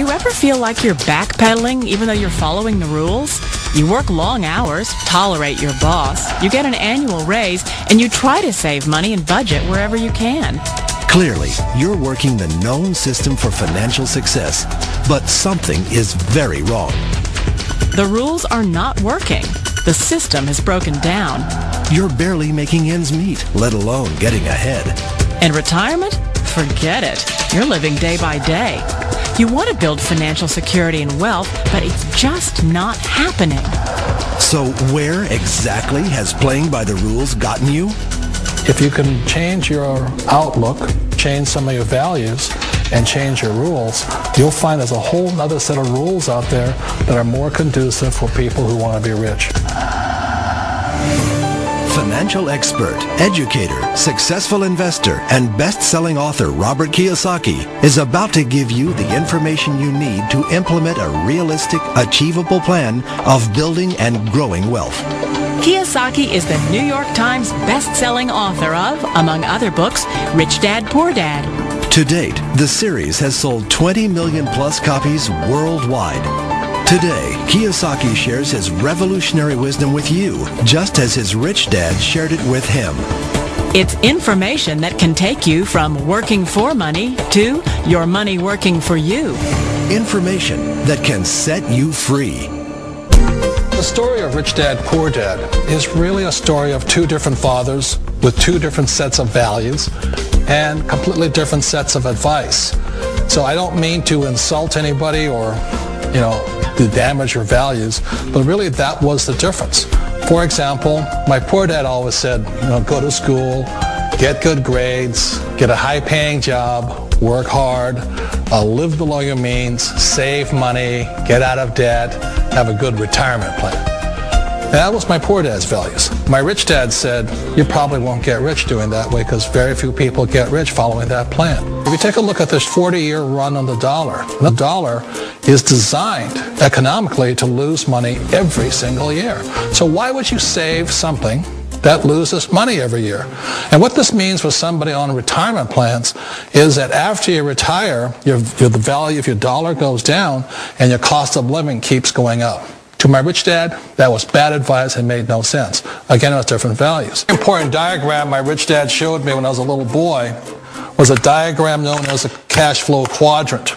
you ever feel like you're backpedaling even though you're following the rules? You work long hours, tolerate your boss, you get an annual raise, and you try to save money and budget wherever you can. Clearly, you're working the known system for financial success, but something is very wrong. The rules are not working. The system has broken down. You're barely making ends meet, let alone getting ahead. And retirement? Forget it. You're living day by day. You want to build financial security and wealth, but it's just not happening. So where exactly has playing by the rules gotten you? If you can change your outlook, change some of your values, and change your rules, you'll find there's a whole other set of rules out there that are more conducive for people who want to be rich. Financial expert, educator, successful investor, and best-selling author Robert Kiyosaki is about to give you the information you need to implement a realistic, achievable plan of building and growing wealth. Kiyosaki is the New York Times best-selling author of, among other books, Rich Dad, Poor Dad. To date, the series has sold 20 million plus copies worldwide. Today, Kiyosaki shares his revolutionary wisdom with you, just as his rich dad shared it with him. It's information that can take you from working for money to your money working for you. Information that can set you free. The story of Rich Dad, Poor Dad is really a story of two different fathers with two different sets of values and completely different sets of advice. So I don't mean to insult anybody or, to damage your values, but really that was the difference. For example, my poor dad always said, go to school, get good grades, get a high-paying job, work hard, live below your means, save money, get out of debt, have a good retirement plan. That was my poor dad's values. My rich dad said, you probably won't get rich doing that way because very few people get rich following that plan. If you take a look at this 40-year run on the dollar is designed economically to lose money every single year. So why would you save something that loses money every year? And what this means for somebody on retirement plans is that after you retire, the value of your dollar goes down and your cost of living keeps going up. To my rich dad, that was bad advice and made no sense. Again, it was different values. An important diagram my rich dad showed me when I was a little boy was a diagram known as a cash flow quadrant.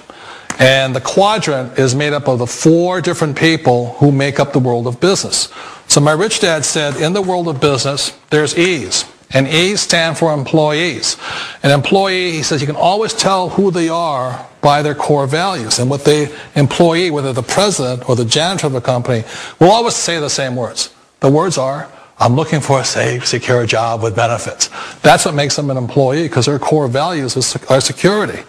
And the quadrant is made up of the four different people who make up the world of business. So my rich dad said, in the world of business, there's E's. And E's stand for employees. An employee, he says, you can always tell who they are by their core values. And what the employee, whether the president or the janitor of the company, will always say the same words. The words are, I'm looking for a safe, secure job with benefits. That's what makes them an employee, because their core values are security.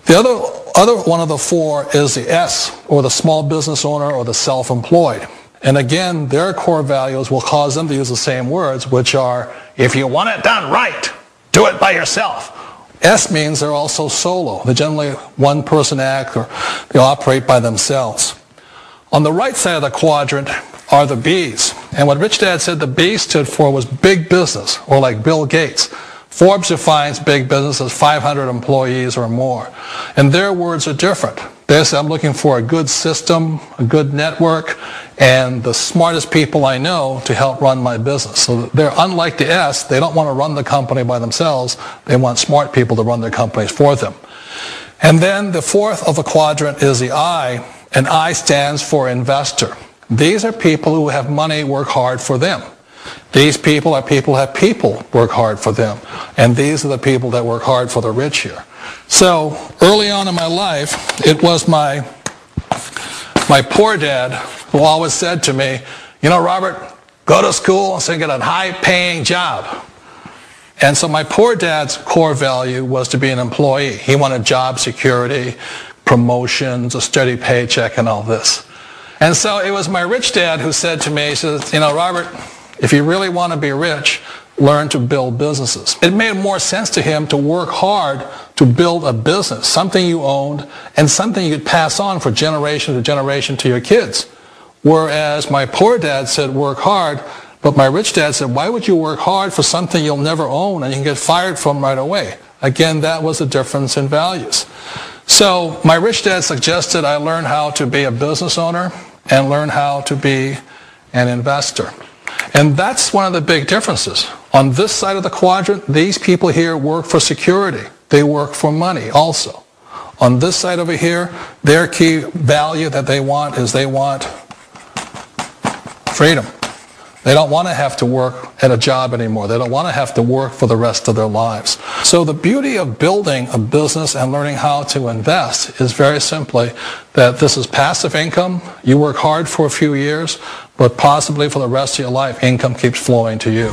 The other one of the four is the S, or the small business owner or the self-employed. And again, their core values will cause them to use the same words, which are, if you want it done right, do it by yourself. S means they're also solo. They're generally one-person act, or they operate by themselves. On the right side of the quadrant are the B's. And what Rich Dad said the B stood for was big business, or like Bill Gates. Forbes defines big business as 500 employees or more. And their words are different. They say, I'm looking for a good system, a good network, and the smartest people I know to help run my business. So they're unlike the S. They don't want to run the company by themselves. They want smart people to run their companies for them. And then the fourth of the quadrant is the I, and I stands for investor. These are people who have money work hard for them. These people are people who have people work hard for them. And these are the people that work hard for the rich here. So early on in my life, it was my poor dad who always said to me, Robert, go to school and get a high-paying job. And so my poor dad's core value was to be an employee. He wanted job security, promotions, a steady paycheck, and all this. And so it was my rich dad who said to me, he says, Robert, if you really want to be rich, learn to build businesses. It made more sense to him to work hard to build a business, something you owned, and something you could pass on for generation to generation to your kids. Whereas my poor dad said work hard, but my rich dad said, why would you work hard for something you'll never own and you can get fired from right away? Again, that was a difference in values. So my rich dad suggested I learn how to be a business owner and learn how to be an investor. And that's one of the big differences. On this side of the quadrant, these people here work for security. They work for money also. On this side over here, their key value that they want is they want freedom. They don't want to have to work at a job anymore. They don't want to have to work for the rest of their lives. So the beauty of building a business and learning how to invest is very simply that this is passive income. You work hard for a few years, but possibly for the rest of your life, income keeps flowing to you.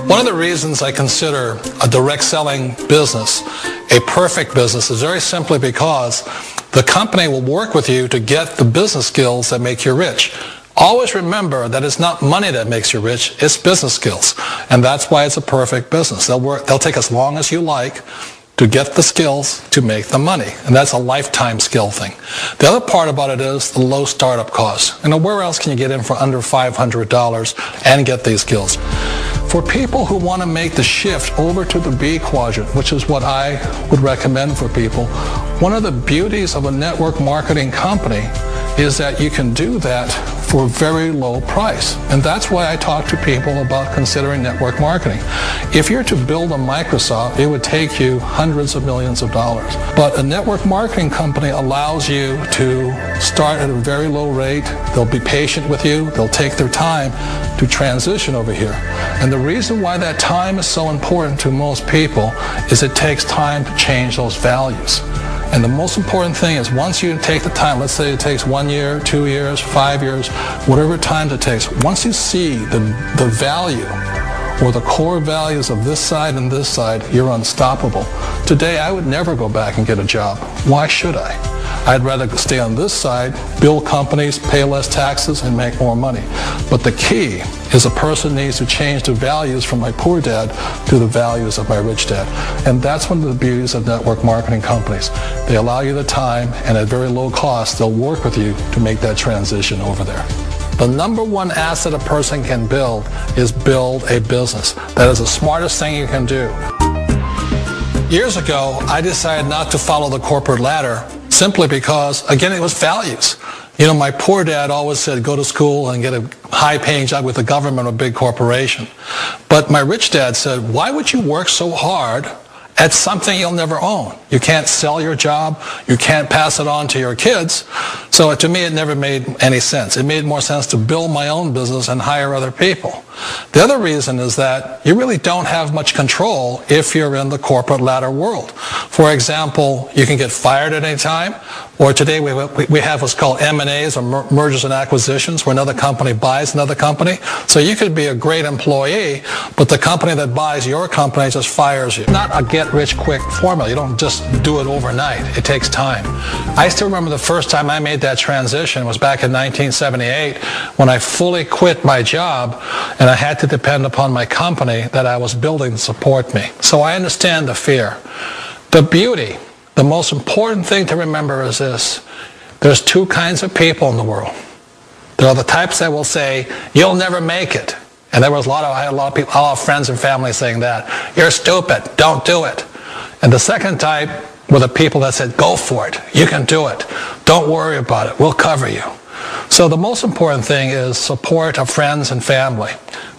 One of the reasons I consider a direct selling business a perfect business is very simply because the company will work with you to get the business skills that make you rich. Always remember that it's not money that makes you rich, it's business skills. And that's why it's a perfect business. They'll take as long as you like to get the skills to make the money. And that's a lifetime skill thing. The other part about it is the low startup cost. Where else can you get in for under $500 and get these skills? For people who want to make the shift over to the B quadrant, which is what I would recommend for people, one of the beauties of a network marketing company is that you can do that for a very low price. And that's why I talk to people about considering network marketing. If you're to build a Microsoft, it would take you hundreds of millions of dollars. But a network marketing company allows you to start at a very low rate. They'll be patient with you. They'll take their time to transition over here. And the reason why that time is so important to most people is it takes time to change those values. And the most important thing is once you take the time, let's say it takes 1 year, 2 years, 5 years, whatever time it takes, once you see the value or the core values of this side and this side, you're unstoppable. Today, I would never go back and get a job. Why should I? I'd rather stay on this side, build companies, pay less taxes, and make more money. But the key is a person needs to change the values from my poor dad to the values of my rich dad. And that's one of the beauties of network marketing companies. They allow you the time, and at very low cost, they'll work with you to make that transition over there. The number one asset a person can build is build a business. That is the smartest thing you can do. Years ago, I decided not to follow the corporate ladder simply because, again, it was values. My poor dad always said, go to school and get a high-paying job with the government or a big corporation. But my rich dad said, why would you work so hard at something you'll never own? You can't sell your job. You can't pass it on to your kids. So to me, it never made any sense. It made more sense to build my own business and hire other people. The other reason is that you really don't have much control if you're in the corporate ladder world. For example, you can get fired at any time, or today we have what's called M&As, or mergers and acquisitions, where another company buys another company. So you could be a great employee, but the company that buys your company just fires you. Not a get-rich-quick formula. You don't just do it overnight. It takes time. I still remember the first time I made that transition was back in 1978 when I fully quit my job and I had to depend upon my company that I was building to support me. So I understand the fear. The beauty, the most important thing to remember is this. There's two kinds of people in the world. There are the types that will say, you'll never make it. And I had a lot of people, a lot of friends and family saying that. You're stupid. Don't do it. And the second type were the people that said, go for it. You can do it. Don't worry about it. We'll cover you. So the most important thing is support of friends and family.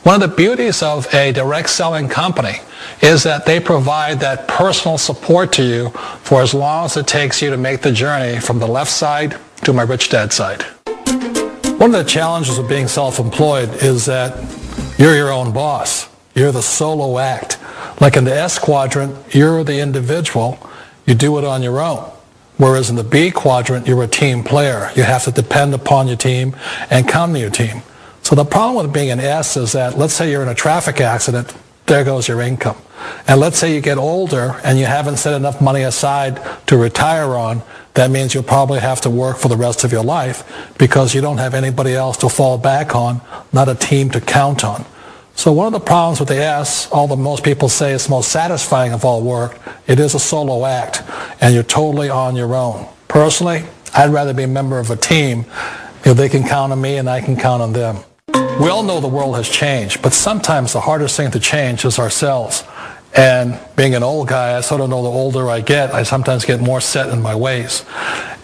One of the beauties of a direct selling company is that they provide that personal support to you for as long as it takes you to make the journey from the left side to my rich dad side. One of the challenges of being self-employed is that you're your own boss. You're the solo act. Like in the S quadrant, you're the individual. You do it on your own. Whereas in the B quadrant, you're a team player. You have to depend upon your team and count on your team. So the problem with being an S is that, let's say you're in a traffic accident, there goes your income. And let's say you get older and you haven't set enough money aside to retire on, that means you'll probably have to work for the rest of your life because you don't have anybody else to fall back on, not a team to count on. So one of the problems with the S, although most people say it's the most satisfying of all work, it is a solo act, and you're totally on your own. Personally, I'd rather be a member of a team if they can count on me and I can count on them. We all know the world has changed, but sometimes the hardest thing to change is ourselves. And being an old guy, I sort of know the older I get, I sometimes get more set in my ways.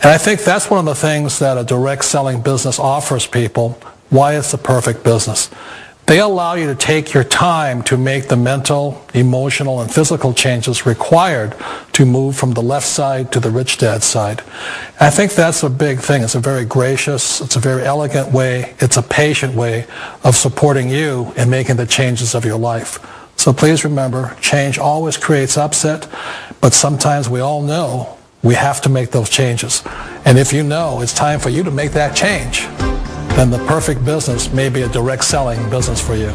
And I think that's one of the things that a direct selling business offers people, why it's the perfect business. They allow you to take your time to make the mental, emotional, and physical changes required to move from the left side to the rich dad side. And I think that's a big thing. It's a very gracious, it's a very elegant way, it's a patient way of supporting you in making the changes of your life. So please remember, change always creates upset, but sometimes we all know we have to make those changes. And if you know it's time for you to make that change, then the perfect business may be a direct selling business for you.